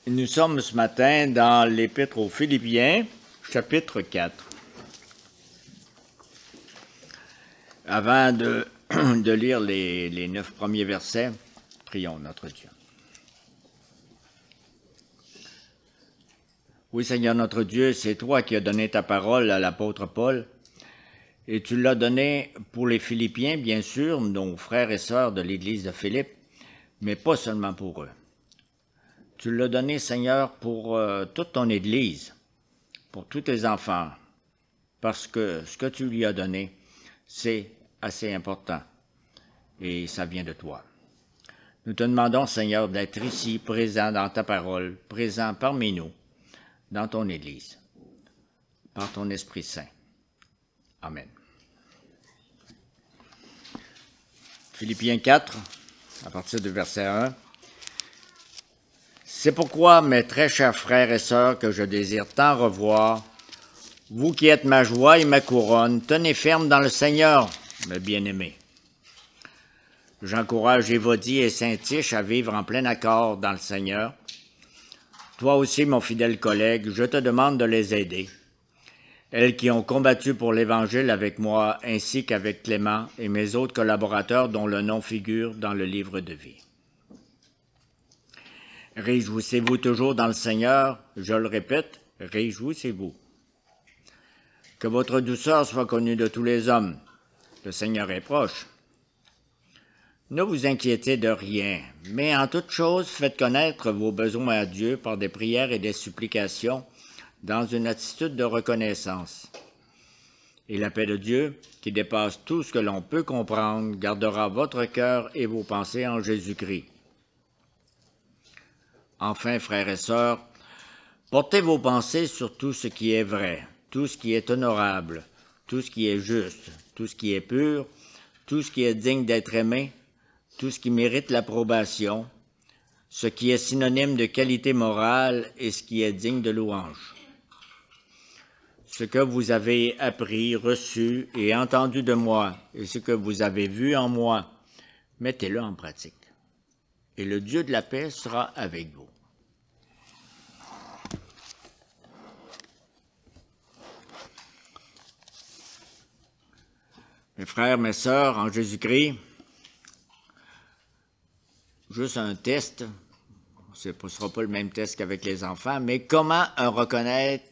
Nous sommes ce matin dans l'Épître aux Philippiens, chapitre 4. Avant de lire les 9 premiers versets, prions notre Dieu. Oui, Seigneur notre Dieu, c'est toi qui as donné ta parole à l'apôtre Paul, et tu l'as donné pour les Philippiens, bien sûr, nos frères et sœurs de l'Église de Philippe, mais pas seulement pour eux. Tu l'as donné, Seigneur, pour toute ton Église, pour tous tes enfants, parce que ce que tu lui as donné, c'est assez important, et ça vient de toi. Nous te demandons, Seigneur, d'être ici, présent dans ta parole, présent parmi nous, dans ton Église, par ton Esprit Saint. Amen. Philippiens 4, à partir du verset 1. C'est pourquoi, mes très chers frères et sœurs, que je désire tant revoir, vous qui êtes ma joie et ma couronne, tenez ferme dans le Seigneur, mes bien-aimés. J'encourage Évodie et Saint-Tiche à vivre en plein accord dans le Seigneur. Toi aussi, mon fidèle collègue, je te demande de les aider. Elles qui ont combattu pour l'Évangile avec moi, ainsi qu'avec Clément et mes autres collaborateurs dont le nom figure dans le livre de vie. Réjouissez-vous toujours dans le Seigneur, je le répète, réjouissez-vous. Que votre douceur soit connue de tous les hommes, le Seigneur est proche. Ne vous inquiétez de rien, mais en toute chose, faites connaître vos besoins à Dieu par des prières et des supplications, dans une attitude de reconnaissance. Et la paix de Dieu, qui dépasse tout ce que l'on peut comprendre, gardera votre cœur et vos pensées en Jésus-Christ. Enfin, frères et sœurs, portez vos pensées sur tout ce qui est vrai, tout ce qui est honorable, tout ce qui est juste, tout ce qui est pur, tout ce qui est digne d'être aimé, tout ce qui mérite l'approbation, ce qui est synonyme de qualité morale et ce qui est digne de louange. Ce que vous avez appris, reçu et entendu de moi, et ce que vous avez vu en moi, mettez-le en pratique. Et le Dieu de la paix sera avec vous. Mes frères, mes sœurs, en Jésus-Christ, juste un test, ce ne sera pas le même test qu'avec les enfants, mais comment reconnaître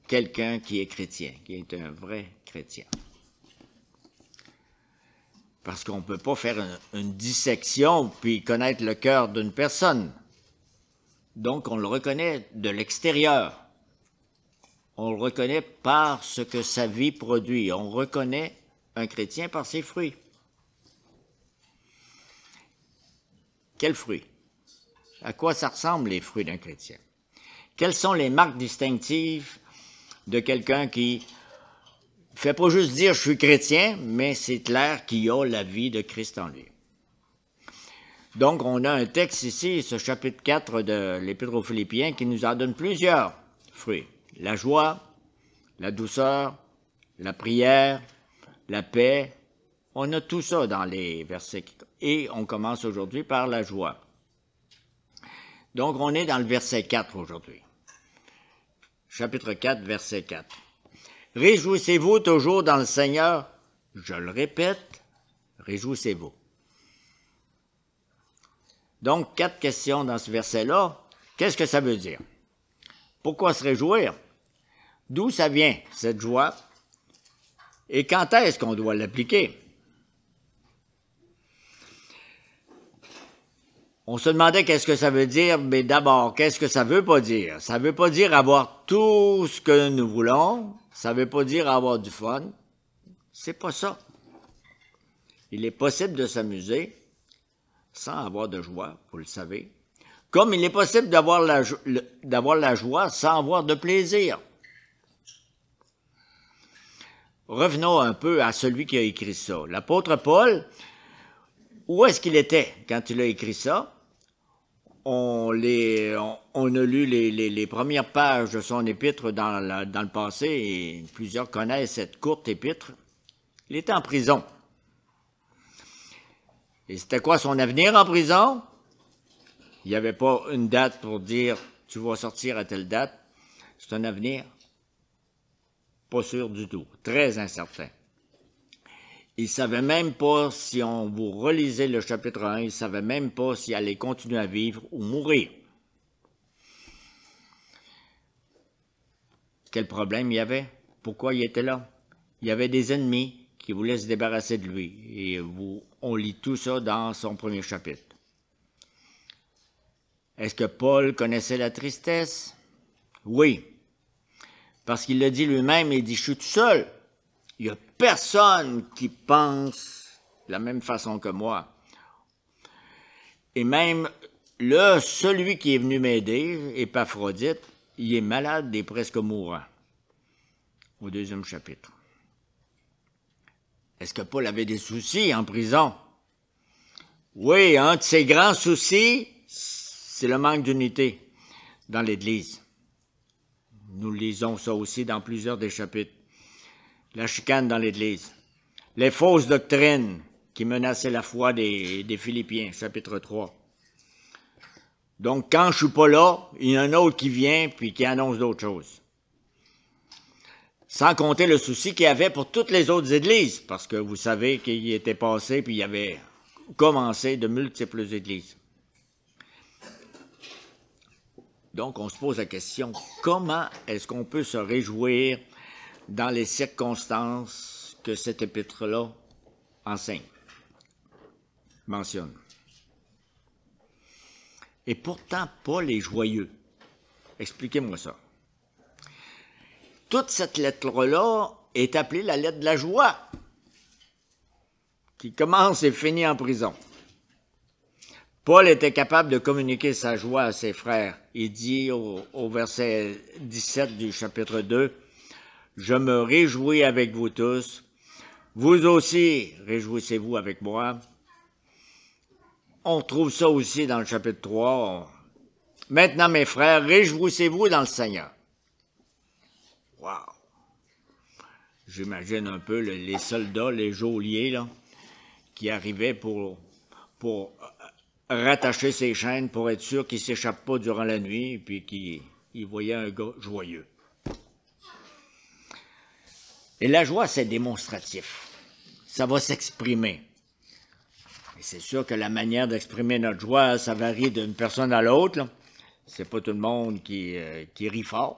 quelqu'un qui est chrétien, qui est un vrai chrétien? Parce qu'on ne peut pas faire une dissection puis connaître le cœur d'une personne. Donc, on le reconnaît de l'extérieur. On le reconnaît par ce que sa vie produit. On reconnaît un chrétien par ses fruits. Quels fruits? À quoi ça ressemble les fruits d'un chrétien? Quelles sont les marques distinctives de quelqu'un qui fait pas juste dire « je suis chrétien », mais c'est clair qu'il a la vie de Christ en lui. Donc, on a un texte ici, ce chapitre 4 de l'Épître aux Philippiens, qui nous en donne plusieurs fruits. La joie, la douceur, la prière, la paix. On a tout ça dans les versets. Et on commence aujourd'hui par la joie. Donc, on est dans le verset 4 aujourd'hui. Chapitre 4, verset 4. « Réjouissez-vous toujours dans le Seigneur. » Je le répète, réjouissez-vous. Donc, 4 questions dans ce verset-là. Qu'est-ce que ça veut dire? Pourquoi se réjouir? D'où ça vient, cette joie? Et quand est-ce qu'on doit l'appliquer? On se demandait qu'est-ce que ça veut dire, mais d'abord, qu'est-ce que ça veut pas dire? Ça veut pas dire avoir tout ce que nous voulons, ça veut pas dire avoir du fun. C'est pas ça. Il est possible de s'amuser sans avoir de joie, vous le savez. Comme il est possible d'avoir la joie sans avoir de plaisir. Revenons un peu à celui qui a écrit ça. L'apôtre Paul, où est-ce qu'il était quand il a écrit ça? On a lu les premières pages de son épître dans le passé, et plusieurs connaissent cette courte épître. Il était en prison. Et c'était quoi son avenir en prison? Il n'y avait pas une date pour dire « tu vas sortir à telle date ». C'est un avenir pas sûr du tout, très incertain. Il ne savait même pas, si on vous relisait le chapitre 1, il ne savait même pas s'il allait continuer à vivre ou mourir. Quel problème il y avait? Pourquoi il était là? Il y avait des ennemis qui voulaient se débarrasser de lui. Et on lit tout ça dans son premier chapitre. Est-ce que Paul connaissait la tristesse? Oui. Parce qu'il le dit lui-même, il dit « je suis tout seul ». Il n'y a personne qui pense de la même façon que moi. Et même celui qui est venu m'aider, Épaphrodite, il est malade et presque mourant. Au 2e chapitre. Est-ce que Paul avait des soucis en prison? Oui, un de ses grands soucis, c'est le manque d'unité dans l'Église. Nous lisons ça aussi dans plusieurs des chapitres. La chicane dans l'Église. Les fausses doctrines qui menaçaient la foi des Philippiens, chapitre 3. Donc, quand je ne suis pas là, il y en a un autre qui vient puis qui annonce d'autres choses. Sans compter le souci qu'il y avait pour toutes les autres églises, parce que vous savez qu'il était passé puis il avait commencé de multiples églises. Donc, on se pose la question, comment est-ce qu'on peut se réjouir dans les circonstances que cet épître-là enseigne, mentionne? Et pourtant, Paul est joyeux. Expliquez-moi ça. Toute cette lettre-là est appelée la lettre de la joie, qui commence et finit en prison. Paul était capable de communiquer sa joie à ses frères. Il dit au verset 17 du chapitre 2, « Je me réjouis avec vous tous, vous aussi réjouissez-vous avec moi. » On trouve ça aussi dans le chapitre 3. « Maintenant, mes frères, réjouissez-vous dans le Seigneur. » Wow! J'imagine un peu les soldats, les geôliers, là, qui arrivaient pour rattacher ses chaînes pour être sûr qu'il ne s'échappe pas durant la nuit, puis qu'il voyait un gars joyeux. Et la joie, c'est démonstratif. Ça va s'exprimer. Et c'est sûr que la manière d'exprimer notre joie, ça varie d'une personne à l'autre. C'est pas tout le monde qui rit fort.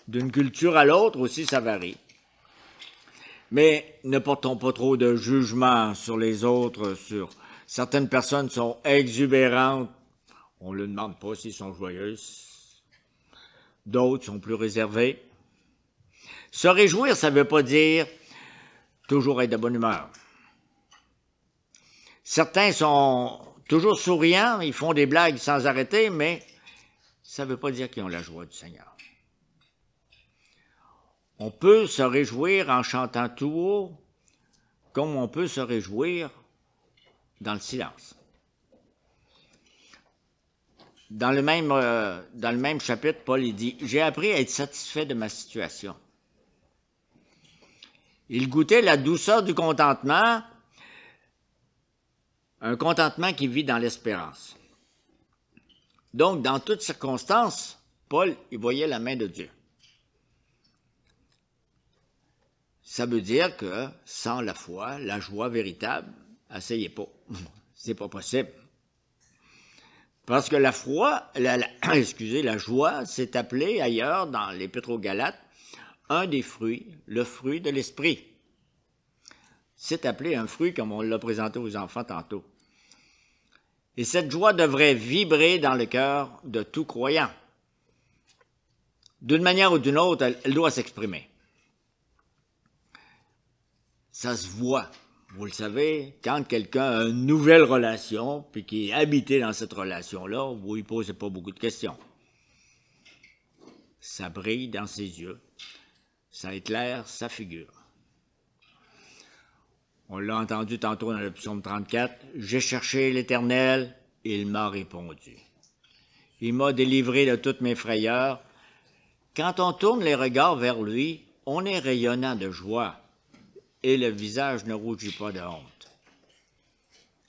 D'une culture à l'autre aussi, ça varie. Mais ne portons pas trop de jugement sur les autres. Certaines personnes sont exubérantes. On ne leur demande pas s'ils sont joyeuses. D'autres sont plus réservés. Se réjouir, ça ne veut pas dire toujours être de bonne humeur. Certains sont toujours souriants, ils font des blagues sans arrêter, mais ça ne veut pas dire qu'ils ont la joie du Seigneur. On peut se réjouir en chantant tout haut, comme on peut se réjouir dans le silence. Dans le même chapitre, Paul il dit « J'ai appris à être satisfait de ma situation. » Il goûtait la douceur du contentement, un contentement qui vit dans l'espérance. Donc, dans toutes circonstances, Paul, il voyait la main de Dieu. Ça veut dire que sans la foi, la joie véritable, essayez pas. C'est pas possible. Parce que la joie, c'est appelé ailleurs dans l'Épître aux Galates, un des fruits, le fruit de l'esprit. C'est appelé un fruit comme on l'a présenté aux enfants tantôt. Et cette joie devrait vibrer dans le cœur de tout croyant. D'une manière ou d'une autre, elle doit s'exprimer. Ça se voit. Vous le savez, quand quelqu'un a une nouvelle relation, puis qui est habité dans cette relation-là, vous ne lui posez pas beaucoup de questions. Ça brille dans ses yeux. Ça éclaire sa figure. On l'a entendu tantôt dans le psaume 34. « J'ai cherché l'Éternel, il m'a répondu. Il m'a délivré de toutes mes frayeurs. » Quand on tourne les regards vers lui, on est rayonnant de joie et le visage ne rougit pas de honte.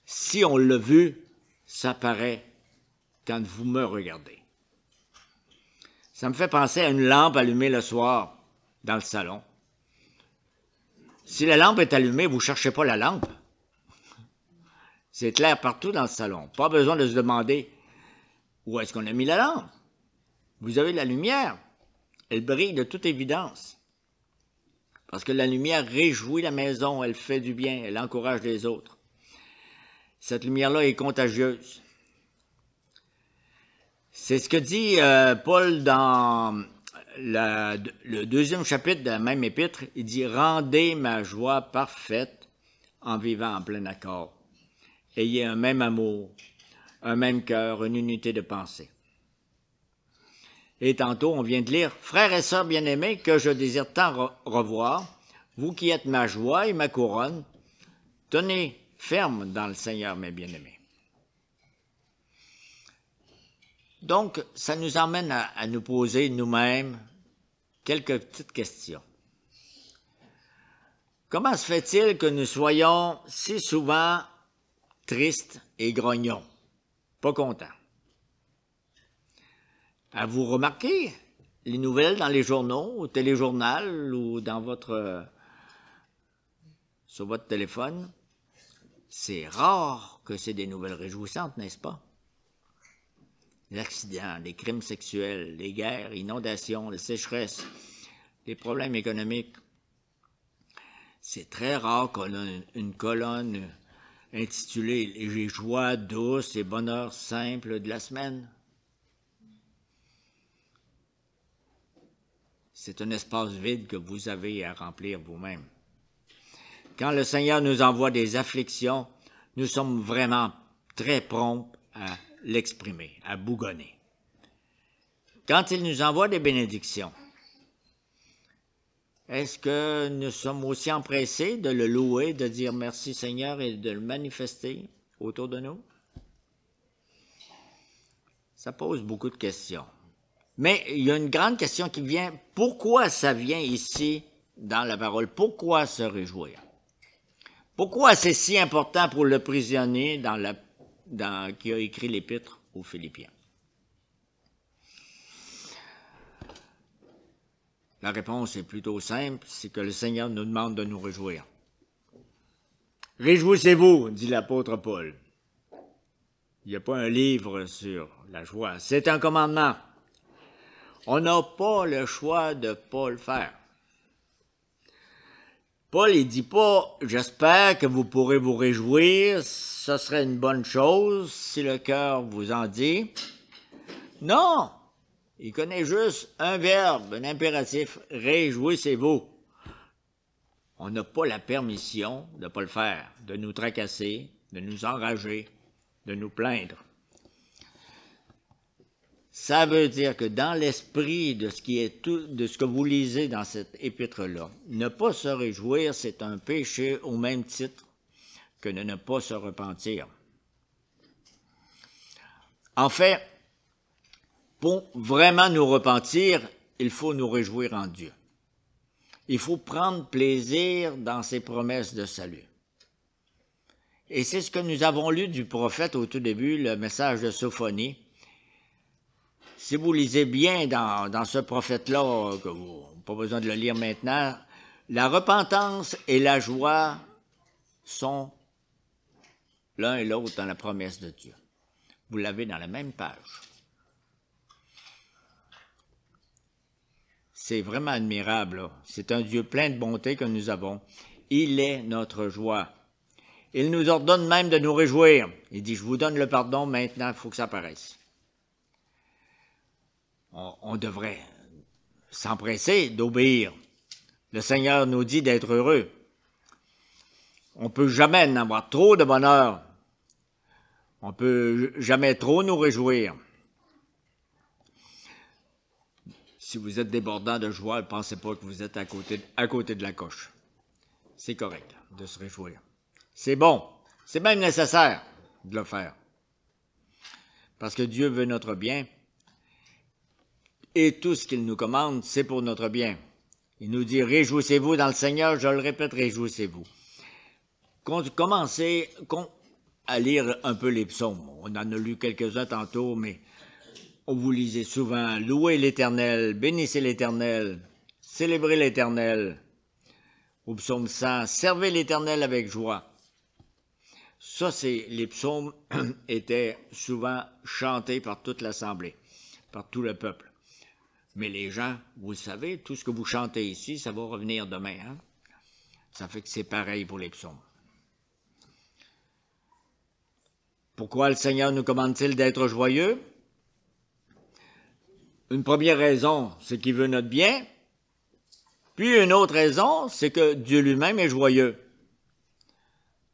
Si on l'a vu, ça paraît quand vous me regardez. Ça me fait penser à une lampe allumée le soir dans le salon. Si la lampe est allumée, vous ne cherchez pas la lampe. C'est clair partout dans le salon. Pas besoin de se demander où est-ce qu'on a mis la lampe. Vous avez la lumière. Elle brille de toute évidence. Parce que la lumière réjouit la maison, elle fait du bien, elle encourage les autres. Cette lumière-là est contagieuse. C'est ce que dit Paul dans le 2e chapitre de la même épître. Il dit « Rendez ma joie parfaite en vivant en plein accord. Ayez un même amour, un même cœur, une unité de pensée. » Et tantôt, on vient de lire « Frères et sœurs bien-aimés, que je désire tant revoir, vous qui êtes ma joie et ma couronne, tenez ferme dans le Seigneur, mes bien-aimés. » Donc, ça nous emmène à nous poser nous-mêmes quelques petites questions. Comment se fait-il que nous soyons si souvent tristes et grognons, pas contents? Avez-vous remarqué les nouvelles dans les journaux, au téléjournal ou sur votre téléphone? C'est rare que c'est des nouvelles réjouissantes, n'est-ce pas? L'accident, les crimes sexuels, les guerres, inondations, les sécheresses, les problèmes économiques. C'est très rare qu'on ait une colonne intitulée « Les joies douces et bonheurs simples de la semaine ». C'est un espace vide que vous avez à remplir vous-même. Quand le Seigneur nous envoie des afflictions, nous sommes vraiment très prompts à l'exprimer, à bougonner. Quand il nous envoie des bénédictions, est-ce que nous sommes aussi empressés de le louer, de dire merci Seigneur et de le manifester autour de nous? Ça pose beaucoup de questions. Mais il y a une grande question qui vient, pourquoi ça vient ici dans la parole? Pourquoi se réjouir? Pourquoi c'est si important pour le prisonnier qui a écrit l'épître aux Philippiens? La réponse est plutôt simple, c'est que le Seigneur nous demande de nous réjouir. « Réjouissez-vous », dit l'apôtre Paul. Il n'y a pas un livre sur la joie, c'est un commandement. On n'a pas le choix de ne pas le faire. Paul ne dit pas « J'espère que vous pourrez vous réjouir, ce serait une bonne chose si le cœur vous en dit. » Non! Il connaît juste un verbe, un impératif « Réjouissez-vous ». On n'a pas la permission de ne pas le faire, de nous tracasser, de nous enrager, de nous plaindre. Ça veut dire que dans l'esprit de ce que vous lisez dans cette épître-là, ne pas se réjouir, c'est un péché au même titre que de ne pas se repentir. En fait, pour vraiment nous repentir, il faut nous réjouir en Dieu. Il faut prendre plaisir dans ses promesses de salut. Et c'est ce que nous avons lu du prophète au tout début, le message de Sophonie. Si vous lisez bien dans ce prophète-là, que vous n'avez pas besoin de le lire maintenant, la repentance et la joie sont l'un et l'autre dans la promesse de Dieu. Vous l'avez dans la même page. C'est vraiment admirable. C'est un Dieu plein de bonté que nous avons. Il est notre joie. Il nous ordonne même de nous réjouir. Il dit, je vous donne le pardon, maintenant, il faut que ça paraisse. On devrait s'empresser d'obéir. Le Seigneur nous dit d'être heureux. On ne peut jamais en avoir trop de bonheur. On ne peut jamais trop nous réjouir. Si vous êtes débordant de joie, ne pensez pas que vous êtes à côté de la coche. C'est correct de se réjouir. C'est bon, c'est même nécessaire de le faire. Parce que Dieu veut notre bien. Et tout ce qu'il nous commande, c'est pour notre bien. Il nous dit, réjouissez-vous dans le Seigneur, je le répète, réjouissez-vous. à lire un peu les psaumes. On en a lu quelques-uns tantôt, mais on vous lisait souvent « Louez l'Éternel, bénissez l'Éternel, célébrez l'Éternel ». Au psaume 100, « Servez l'Éternel avec joie ». Ça, les psaumes étaient souvent chantés par toute l'Assemblée, par tout le peuple. Mais les gens, vous le savez, tout ce que vous chantez ici, ça va revenir demain. Hein? Ça fait que c'est pareil pour les psaumes. Pourquoi le Seigneur nous commande-t-il d'être joyeux? Une première raison, c'est qu'il veut notre bien. Puis une autre raison, c'est que Dieu lui-même est joyeux.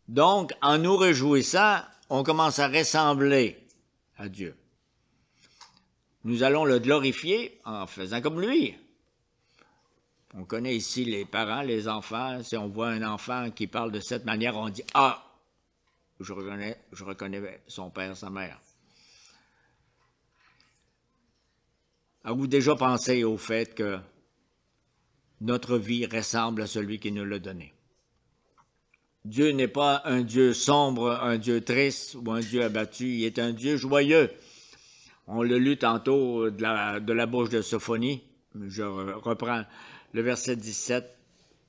Donc, en nous réjouissant, on commence à ressembler à Dieu. Nous allons le glorifier en faisant comme lui. On connaît ici les parents, les enfants. Si on voit un enfant qui parle de cette manière, on dit « Ah, je reconnais son père, sa mère. » Avez-vous déjà pensé au fait que notre vie ressemble à celui qui nous l'a donné? Dieu n'est pas un Dieu sombre, un Dieu triste ou un Dieu abattu. Il est un Dieu joyeux. On l'a lu tantôt de la bouche de Sophonie. Je reprends le verset 17.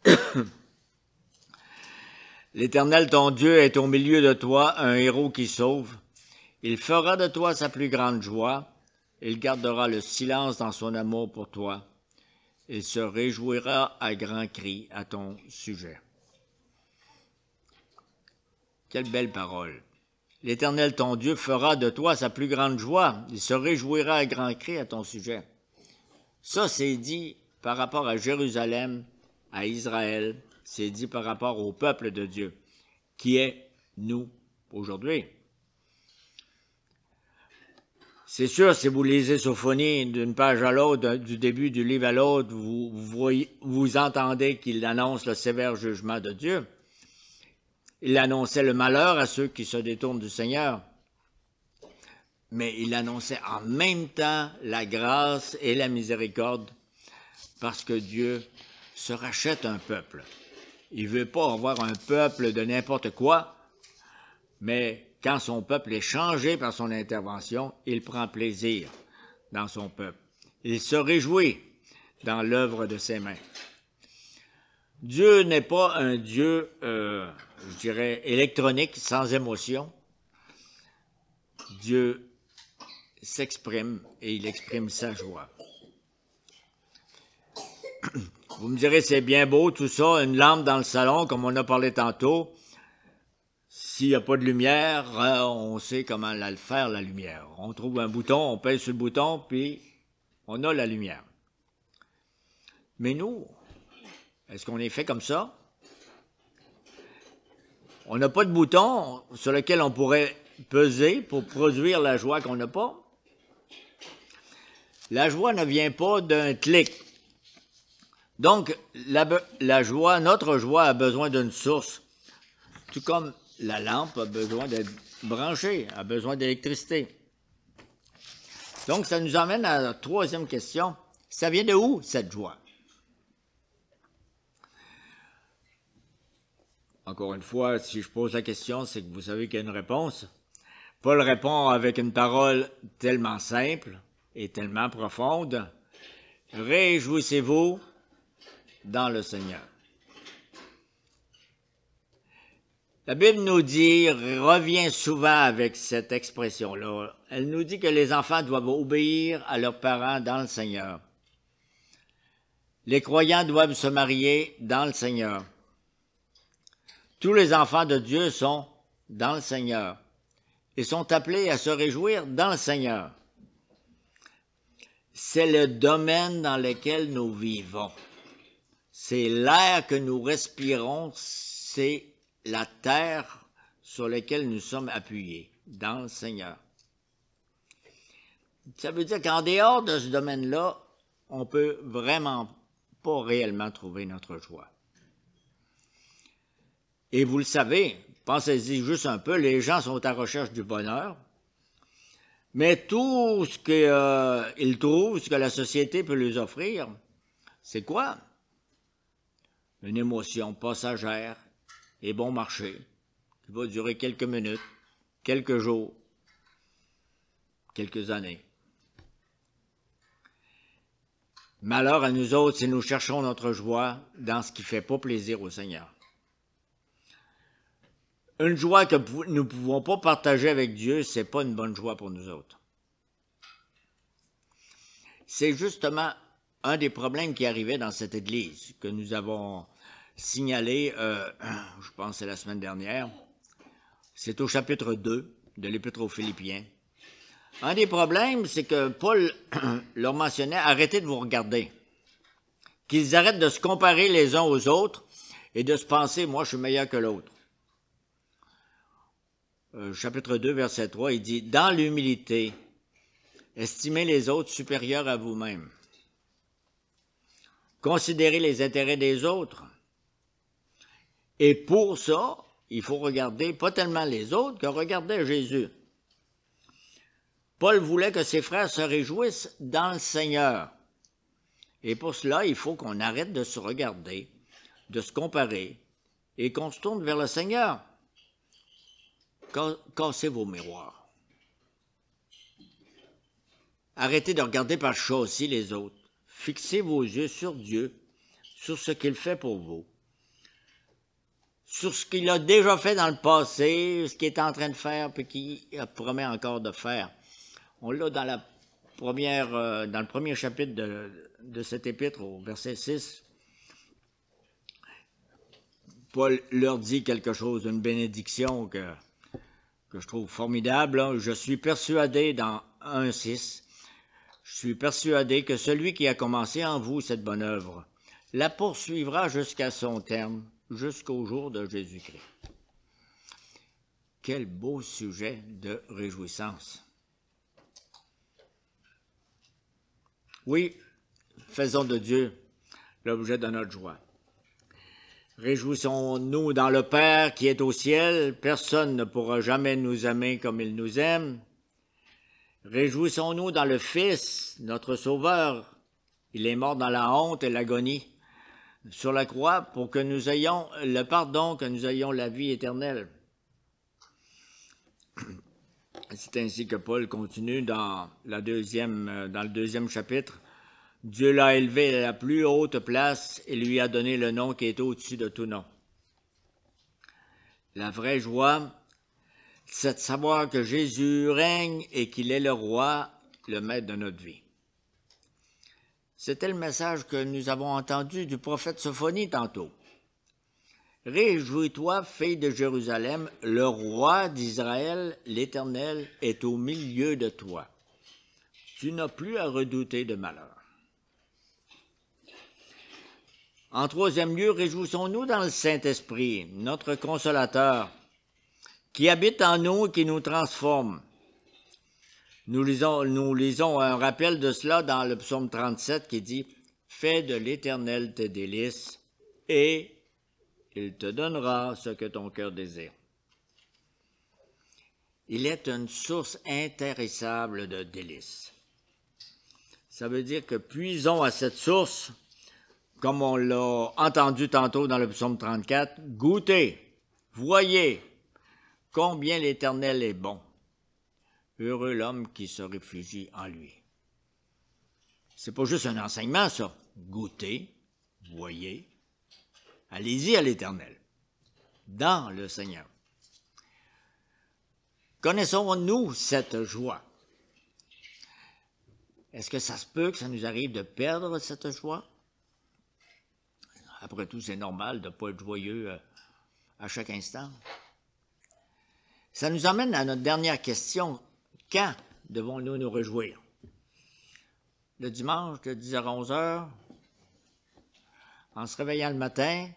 « L'Éternel, ton Dieu, est au milieu de toi, un héros qui sauve. Il fera de toi sa plus grande joie. Il gardera le silence dans son amour pour toi. Il se réjouira à grands cris à ton sujet. » Quelle belle parole. L'Éternel, ton Dieu, fera de toi sa plus grande joie. Il se réjouira à grands cris à ton sujet. Ça, c'est dit par rapport à Jérusalem, à Israël. C'est dit par rapport au peuple de Dieu, qui est nous aujourd'hui. C'est sûr, si vous lisez Sophonie d'une page à l'autre, du début du livre à l'autre, vous entendez qu'il annonce le sévère jugement de Dieu. Il annonçait le malheur à ceux qui se détournent du Seigneur. Mais il annonçait en même temps la grâce et la miséricorde parce que Dieu se rachète un peuple. Il ne veut pas avoir un peuple de n'importe quoi, mais quand son peuple est changé par son intervention, il prend plaisir dans son peuple. Il se réjouit dans l'œuvre de ses mains. Dieu n'est pas un Dieu, je dirais, électronique, sans émotion. Dieu s'exprime et il exprime sa joie. Vous me direz, c'est bien beau tout ça, une lampe dans le salon, comme on a parlé tantôt. S'il n'y a pas de lumière, on sait comment la faire, la lumière. On trouve un bouton, on pèse sur le bouton, puis on a la lumière. Mais nous, est-ce qu'on est fait comme ça? On n'a pas de bouton sur lequel on pourrait peser pour produire la joie qu'on n'a pas. La joie ne vient pas d'un clic. Donc, la joie, notre joie a besoin d'une source. Tout comme la lampe a besoin d'être branchée, a besoin d'électricité. Donc, ça nous emmène à la troisième question. Ça vient de où, cette joie? Encore une fois, si je pose la question, c'est que vous savez qu'il y a une réponse. Paul répond avec une parole tellement simple et tellement profonde. « Réjouissez-vous dans le Seigneur. » La Bible nous dit, revient souvent avec cette expression-là. Elle nous dit que les enfants doivent obéir à leurs parents dans le Seigneur. Les croyants doivent se marier dans le Seigneur. Tous les enfants de Dieu sont dans le Seigneur et sont appelés à se réjouir dans le Seigneur. C'est le domaine dans lequel nous vivons. C'est l'air que nous respirons, c'est la terre sur laquelle nous sommes appuyés, dans le Seigneur. Ça veut dire qu'en dehors de ce domaine-là, on ne peut vraiment pas réellement trouver notre joie. Et vous le savez, pensez-y juste un peu, les gens sont à la recherche du bonheur, mais tout ce qu'ils trouvent, ce que la société peut leur offrir, c'est quoi? Une émotion passagère et bon marché, qui va durer quelques minutes, quelques jours, quelques années. Malheur à nous autres si nous cherchons notre joie dans ce qui ne fait pas plaisir au Seigneur. Une joie que nous ne pouvons pas partager avec Dieu, ce n'est pas une bonne joie pour nous autres. C'est justement un des problèmes qui arrivait dans cette église que nous avons signalé, je pense c'est la semaine dernière. C'est au chapitre 2 de l'Épître aux Philippiens. Un des problèmes, c'est que Paul leur mentionnait « Arrêtez de vous regarder ». Qu'ils arrêtent de se comparer les uns aux autres et de se penser « Moi, je suis meilleur que l'autre ». Chapitre 2, verset 3, il dit « Dans l'humilité, estimez les autres supérieurs à vous-même. Considérez les intérêts des autres. Et pour ça, il faut regarder pas tellement les autres que regarder Jésus. » Paul voulait que ses frères se réjouissent dans le Seigneur. Et pour cela, il faut qu'on arrête de se regarder, de se comparer, et qu'on se tourne vers le Seigneur. Cassez vos miroirs. Arrêtez de regarder par chaussée les autres. Fixez vos yeux sur Dieu, sur ce qu'il fait pour vous, sur ce qu'il a déjà fait dans le passé, ce qu'il est en train de faire, puis qu'il promet encore de faire. On l'a dans le premier chapitre de cet épître, au verset 6. Paul leur dit quelque chose, une bénédiction que je trouve formidable. Hein. Je suis persuadé, dans 1,6, je suis persuadé que celui qui a commencé en vous cette bonne œuvre la poursuivra jusqu'à son terme, jusqu'au jour de Jésus-Christ. Quel beau sujet de réjouissance! Oui, faisons de Dieu l'objet de notre joie. Réjouissons-nous dans le Père qui est au ciel. Personne ne pourra jamais nous aimer comme il nous aime. Réjouissons-nous dans le Fils, notre Sauveur. Il est mort dans la honte et l'agonie sur la croix pour que nous ayons le pardon, que nous ayons la vie éternelle. C'est ainsi que Paul continue dans le deuxième chapitre. Dieu l'a élevé à la plus haute place et lui a donné le nom qui est au-dessus de tout nom. La vraie joie, c'est de savoir que Jésus règne et qu'il est le roi, le maître de notre vie. C'était le message que nous avons entendu du prophète Sophonie tantôt. Réjouis-toi, fille de Jérusalem, le roi d'Israël, l'Éternel, est au milieu de toi. Tu n'as plus à redouter de malheur. En troisième lieu, réjouissons-nous dans le Saint-Esprit, notre consolateur, qui habite en nous et qui nous transforme. Nous lisons un rappel de cela dans le psaume 37 qui dit « Fais de l'Éternel tes délices et il te donnera ce que ton cœur désire. » Il est une source intarissable de délices. Ça veut dire que puisons à cette source, comme on l'a entendu tantôt dans le psaume 34, « Goûtez, voyez combien l'Éternel est bon. Heureux l'homme qui se réfugie en lui. » C'est pas juste un enseignement, ça. Goûtez, voyez. Allez-y à l'Éternel, dans le Seigneur. Connaissons-nous cette joie? Est-ce que ça se peut que ça nous arrive de perdre cette joie? Après tout, c'est normal de ne pas être joyeux à chaque instant. Ça nous amène à notre dernière question. Quand devons-nous nous réjouir? Le dimanche de 10 à 11 heures, en se réveillant le matin,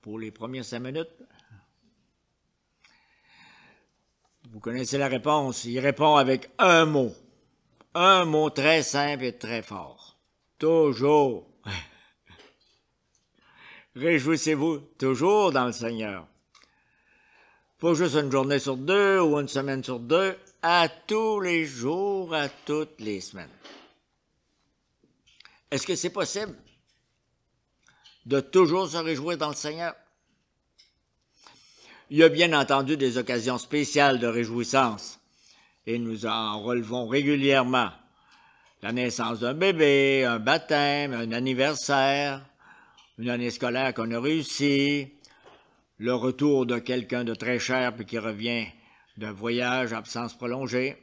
pour les premières 5 minutes? Vous connaissez la réponse. Il répond avec un mot. Un mot très simple et très fort. Toujours. Réjouissez-vous toujours dans le Seigneur. Pas juste une journée sur 2 ou une semaine sur 2, à tous les jours, à toutes les semaines. Est-ce que c'est possible de toujours se réjouir dans le Seigneur? Il y a bien entendu des occasions spéciales de réjouissance, et nous en relevons régulièrement. La naissance d'un bébé, un baptême, un anniversaire, une année scolaire qu'on a réussi, le retour de quelqu'un de très cher puis qui revient d'un voyage, absence prolongée.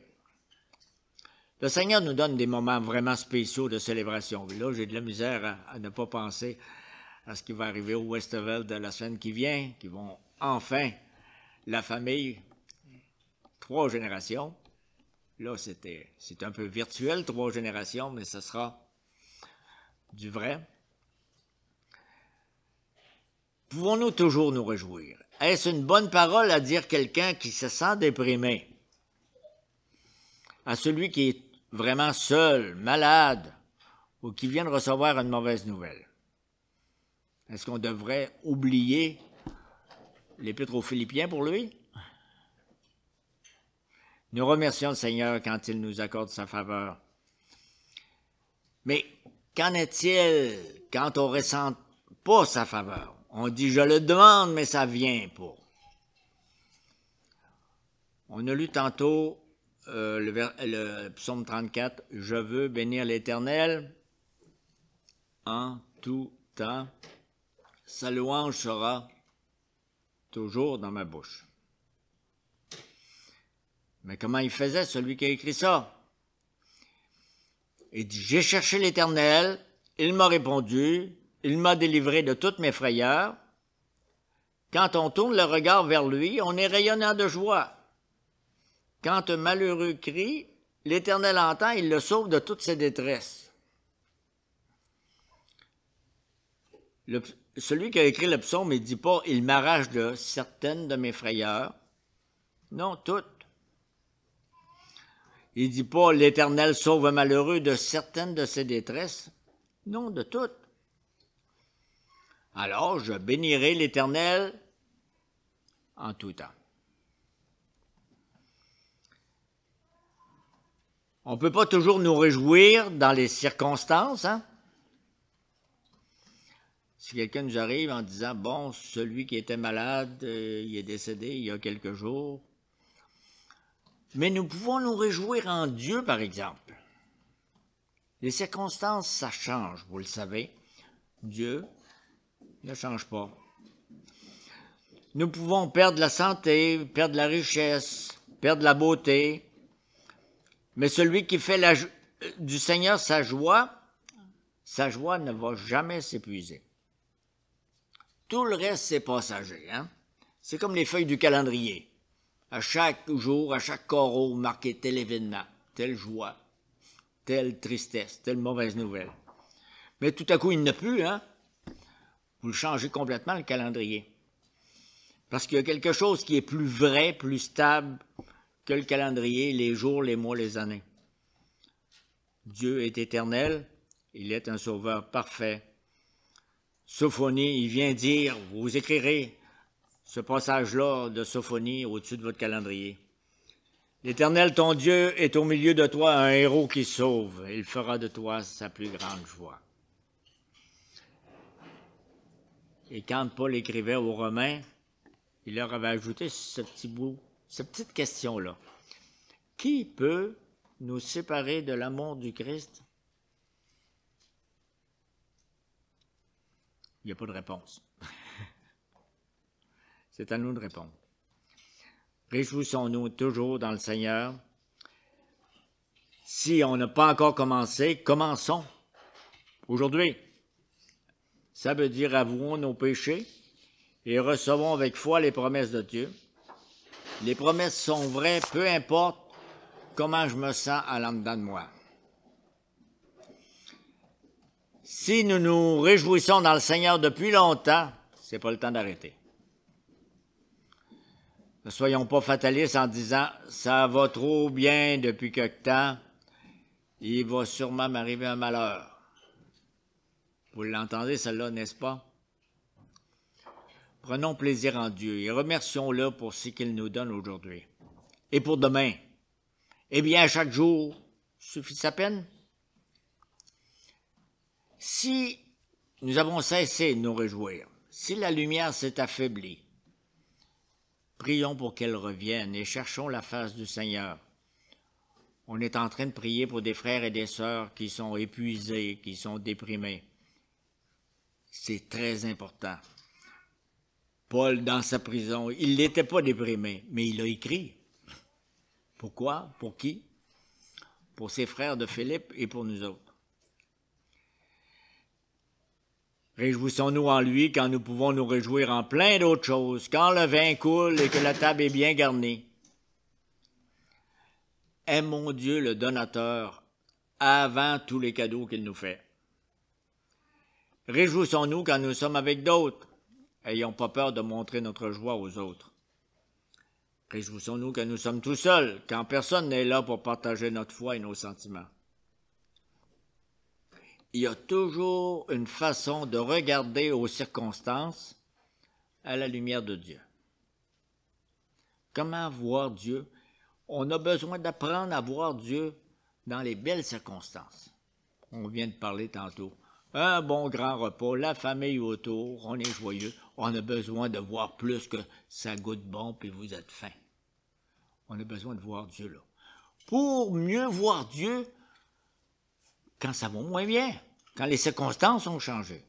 Le Seigneur nous donne des moments vraiment spéciaux de célébration. Là, j'ai de la misère à ne pas penser à ce qui va arriver au Westfield de la semaine qui vient, qui vont enfin, la famille, 3 générations. Là, c'est un peu virtuel, 3 générations, mais ce sera du vrai. Pouvons-nous toujours nous réjouir? Est-ce une bonne parole à dire quelqu'un qui se sent déprimé? À celui qui est vraiment seul, malade, ou qui vient de recevoir une mauvaise nouvelle? Est-ce qu'on devrait oublier l'Épître aux Philippiens pour lui? Nous remercions le Seigneur quand il nous accorde sa faveur. Mais qu'en est-il quand on ne ressent pas sa faveur? On dit « je le demande, mais ça vient pas ». On a lu tantôt le psaume 34, « Je veux bénir l'Éternel en tout temps, sa louange sera toujours dans ma bouche ». Mais comment il faisait, celui qui a écrit ça? Il dit, j'ai cherché l'Éternel, il m'a répondu, il m'a délivré de toutes mes frayeurs. Quand on tourne le regard vers lui, on est rayonnant de joie. Quand un malheureux crie, l'Éternel entend, il le sauve de toutes ses détresses. Celui qui a écrit le psaume, il ne dit pas, il m'arrache de certaines de mes frayeurs. Non, toutes. Il ne dit pas, l'Éternel sauve un malheureux de certaines de ses détresses. Non, de toutes. Alors, je bénirai l'Éternel en tout temps. On ne peut pas toujours nous réjouir dans les circonstances, hein? Si quelqu'un nous arrive en disant, bon, celui qui était malade, il est décédé il y a quelques jours. Mais nous pouvons nous réjouir en Dieu, par exemple. Les circonstances, ça change, vous le savez. Dieu ne change pas. Nous pouvons perdre la santé, perdre la richesse, perdre la beauté, mais celui qui fait du Seigneur sa joie ne va jamais s'épuiser. Tout le reste, c'est passager, hein? C'est comme les feuilles du calendrier. À chaque jour, à chaque carreau, marqué tel événement, telle joie, telle tristesse, telle mauvaise nouvelle. Mais tout à coup, il n'y en a plus, hein? Vous le changez complètement, le calendrier. Parce qu'il y a quelque chose qui est plus vrai, plus stable que le calendrier, les jours, les mois, les années. Dieu est éternel, il est un sauveur parfait. Sophonie, il vient dire, vous écrirez ce passage-là de Sophonie au-dessus de votre calendrier. L'Éternel, ton Dieu, est au milieu de toi un héros qui sauve. Il fera de toi sa plus grande joie. Et quand Paul écrivait aux Romains, il leur avait ajouté ce petit bout, cette petite question-là. Qui peut nous séparer de l'amour du Christ? Il n'y a pas de réponse. C'est à nous de répondre. Réjouissons-nous toujours dans le Seigneur. Si on n'a pas encore commencé, commençons aujourd'hui. Ça veut dire avouons nos péchés et recevons avec foi les promesses de Dieu. Les promesses sont vraies, peu importe comment je me sens à l'en-dedans de moi. Si nous nous réjouissons dans le Seigneur depuis longtemps, ce n'est pas le temps d'arrêter. Ne soyons pas fatalistes en disant « ça va trop bien depuis quelque temps, il va sûrement m'arriver un malheur ». Vous l'entendez, celle-là, n'est-ce pas? Prenons plaisir en Dieu et remercions-le pour ce qu'il nous donne aujourd'hui. Et pour demain, eh bien, chaque jour suffit sa peine. Si nous avons cessé de nous réjouir, si la lumière s'est affaiblie, Prions pour qu'elle revienne et cherchons la face du Seigneur. On est en train de prier pour des frères et des sœurs qui sont épuisés, qui sont déprimés. C'est très important. Paul, dans sa prison, il n'était pas déprimé, mais il a écrit. Pourquoi? Pour qui? Pour ses frères de Philippe et pour nous autres. Réjouissons-nous en lui quand nous pouvons nous réjouir en plein d'autres choses, quand le vin coule et que la table est bien garnie. Aimons Dieu le donateur avant tous les cadeaux qu'il nous fait. Réjouissons-nous quand nous sommes avec d'autres. Ayons pas peur de montrer notre joie aux autres. Réjouissons-nous quand nous sommes tout seuls, quand personne n'est là pour partager notre foi et nos sentiments. Il y a toujours une façon de regarder aux circonstances à la lumière de Dieu. Comment voir Dieu? On a besoin d'apprendre à voir Dieu dans les belles circonstances. On vient de parler tantôt. Un bon grand repas, la famille autour, on est joyeux. On a besoin de voir plus que ça goûte bon puis vous êtes faim. On a besoin de voir Dieu là. Pour mieux voir Dieu quand ça va moins bien, quand les circonstances ont changé.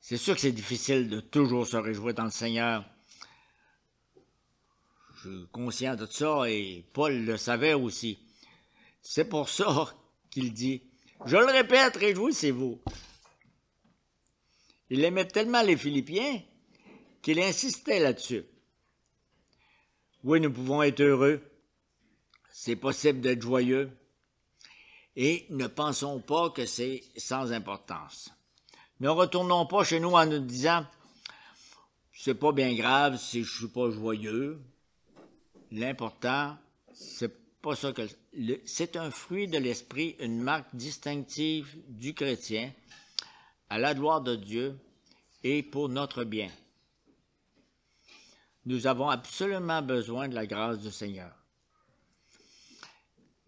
C'est sûr que c'est difficile de toujours se réjouir dans le Seigneur. Je suis conscient de ça et Paul le savait aussi. C'est pour ça qu'il dit, je le répète, réjouissez-vous. Il aimait tellement les Philippiens qu'il insistait là-dessus. Oui, nous pouvons être heureux. C'est possible d'être joyeux. Et ne pensons pas que c'est sans importance. Ne retournons pas chez nous en nous disant « c'est pas bien grave si je suis pas joyeux ». L'important, c'est pas ça que... C'est un fruit de l'esprit, une marque distinctive du chrétien à la gloire de Dieu et pour notre bien. Nous avons absolument besoin de la grâce du Seigneur.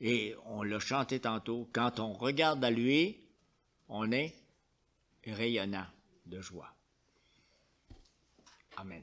Et on l'a chanté tantôt, quand on regarde à lui, on est rayonnant de joie. Amen.